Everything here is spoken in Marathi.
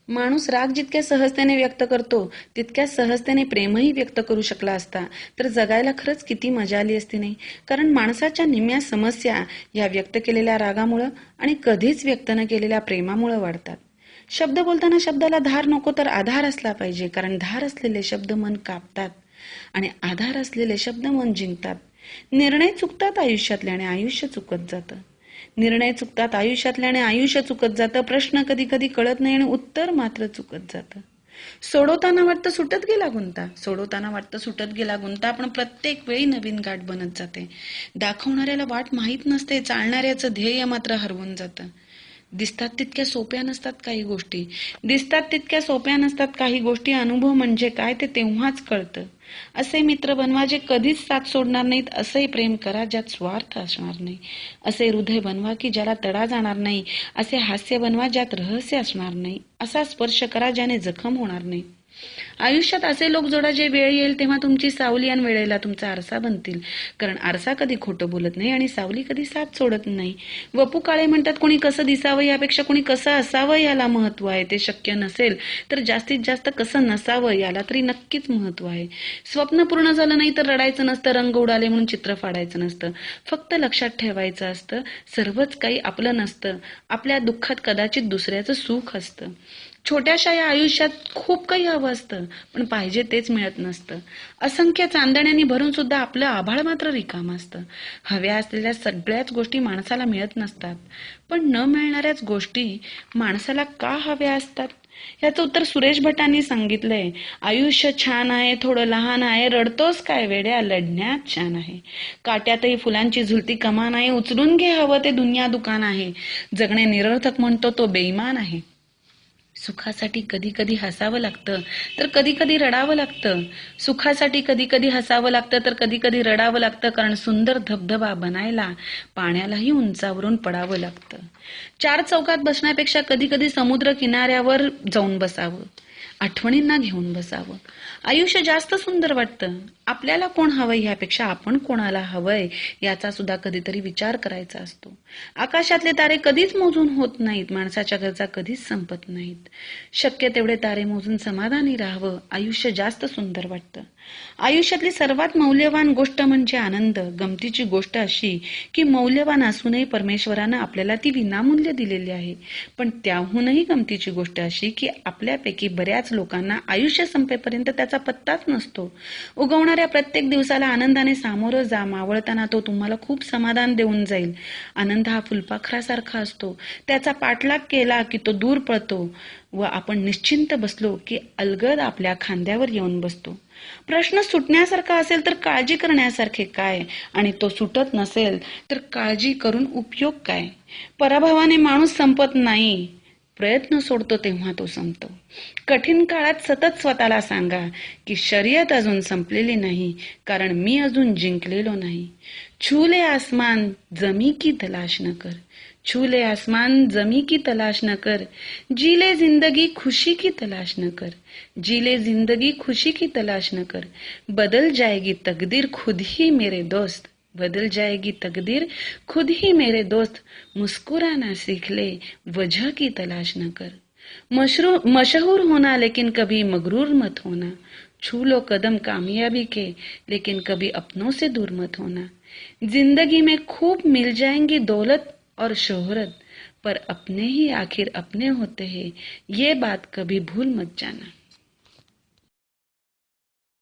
माणूस राग जितक्या सहजतेने व्यक्त करतो तितक्या सहजतेने प्रेमही व्यक्त करू शकला असता तर जगायला खरंच किती मजा आली असती नाही. कारण माणसाच्या निम्म्या समस्या या व्यक्त केलेल्या रागामुळं आणि कधीच व्यक्त न केलेल्या प्रेमामुळं वाढतात. शब्द बोलताना शब्दाला धार नको तर आधार असला पाहिजे, कारण धार असलेले शब्द मन कापतात आणि आधार असलेले शब्द मन जिंकतात. निर्णय चुकतात आयुष्यातले आणि आयुष्य चुकत जातं. निर्णय चुकतात आयुष्यातल्याने आयुष्य चुकत जातं. प्रश्न कधी कधी कळत नाही आणि उत्तर मात्र चुकत जातं. सोडवताना वाटतं सुटत गेला गुंता, सोडवताना वाटतं सुटत गेला गुंता, पण प्रत्येक वेळी नवीन गाठ बनत जाते. दाखवणाऱ्याला वाट माहीत नसते, चालणाऱ्याचं ध्येय मात्र हरवून जातं. दिसतात तितक्या सोप्या नसतात काही गोष्टी, दिसतात तितक्या सोप्या नसतात काही गोष्टी. अनुभव म्हणजे काय ते तेव्हाच कळतं. असे मित्र बनवा जे कधीच साथ सोडणार नाहीत, असे प्रेम करा ज्यात स्वार्थ असणार नाही. असे हृदय बनवा की ज्याला तडा जाणार नाही. असे हास्य बनवा ज्यात रहस्य असणार नाही. असा स्पर्श करा ज्याने जखम होणार नाही. आयुष्यात असे लोक जोडा जे वेळ येईल तेव्हा तुमची सावली आणि वेळेला तुमचा आरसा बनतील. कारण आरसा कधी खोटं बोलत नाही आणि सावली कधी साथ सोडत नाही. वपू काळे म्हणतात, कोणी कसं दिसावं यापेक्षा कोणी कसं असावं याला महत्व आहे. ते शक्य नसेल तर जास्तीत जास्त कसं नसावं याला तरी नक्कीच महत्व आहे. स्वप्न पूर्ण झालं नाही तर रडायचं नसतं, रंग उडाले म्हणून चित्र फाडायचं नसतं. फक्त लक्षात ठेवायचं असतं, सर्वच काही आपलं नसतं. आपल्या दुःखात कदाचित दुसऱ्याचं सुख असतं. छोट्याशा या आयुष्यात खूप काही हवं असतं, पण पाहिजे तेच मिळत नसतं. असंख्य चांदण्यांनी भरून सुद्धा आपलं आभाळ मात्र रिकामं असतं. हव्या असलेल्या सगळ्याच गोष्टी माणसाला मिळत नसतात, पण न मिळणाऱ्याच गोष्टी माणसाला का हव्या असतात? याचं उत्तर सुरेश भटांनी सांगितलंय. आयुष्य छान आहे, थोडं लहान आहे, रडतोस काय वेड्या, लढण्यात छान आहे. काट्यातही फुलांची झुलती कमान आहे, उचलून घे हवं ते दुनिया दुकान आहे. जगणे निरर्थक म्हणतो तो बेईमान आहे. सुखासाठी कधी कधी हसावं लागतं तर कधी कधी रडावं लागतं. सुखासाठी कधी कधी हसावं लागतं तर कधी कधी रडावं लागतं, कारण सुंदर धबधबा बनायला पाण्यालाही उंचावरून पडावं लागतं. चार चौकात बसण्यापेक्षा कधी कधी समुद्र किनाऱ्यावर जाऊन बसावं, आठवणींना घेऊन बसावं. आयुष्य जास्त सुंदर वाटतं. आपल्याला कोण हवंय ह्यापेक्षा आपण कोणाला हवंय याचा सुद्धा कधीतरी विचार करायचा असतो. आकाशातले तारे कधीच मोजून होत नाहीत, माणसाच्या गरजा कधीच संपत नाहीत. शक्य तेवढे तारे मोजून समाधानी राहावं, आयुष्य जास्त सुंदर वाटतं. आयुष्यातली सर्वात मौल्यवान गोष्ट म्हणजे आनंद. गमतीची गोष्ट अशी की मौल्यवान असूनही परमेश्वरानं आपल्याला ती विनामूल्य दिलेली आहे. पण त्याहूनही गमतीची गोष्ट अशी की आपल्यापैकी बऱ्याच लोकांना आयुष्य संपेपर्यंत त्याचा पत्ताच नसतो. उगवणाऱ्या प्रत्येक दिवसाला आनंदाने सामोरं जा, मावळताना तो तुम्हाला खूप समाधान देऊन जाईल. आनंद हा फुलपाखरासारखा असतो, त्याचा पाठलाग केला की तो दूर पळतो व आपण निश्चिंत बसलो की अलगद आपल्या खांद्यावर येऊन बसतो. प्रश्न सुटण्यासारखा असेल तर काळजी करण्यासारखे काय, आणि तो सुटत नसेल तर काळजी करून उपयोग काय? पराभवाने माणूस संपत नाही, प्रयत्न सोडतो तेव्हा तो संपतो. कठीण काळात सतत स्वतःला सांगा की शर्यत अजून संपलेली नाही, कारण मी अजून जिंकलेलो नाही. छूले आसमान जमी की तलाश न कर, छूले आसमान जमी की तलाश न कर, जीले जिंदगी खुशी की तलाश न कर, जीले जिंदगी खुशी की तलाश न कर, बदल जाएगी तकदीर खुद ही मेरे दोस्त, बदल जाएगी तकदीर खुद ही मेरे दोस्त, मुस्कुराना सीख ले वजह की तलाश न कर. मशहूर होना लेकिन कभी मगरूर मत होना, छू लो कदम कामयाबी के लेकिन कभी अपनों से दूर मत होना. जिंदगी में खूब मिल जाएंगी दौलत और शोहरत, पर अपने ही आखिर अपने होते हैं, ये बात कभी भूल मत जाना.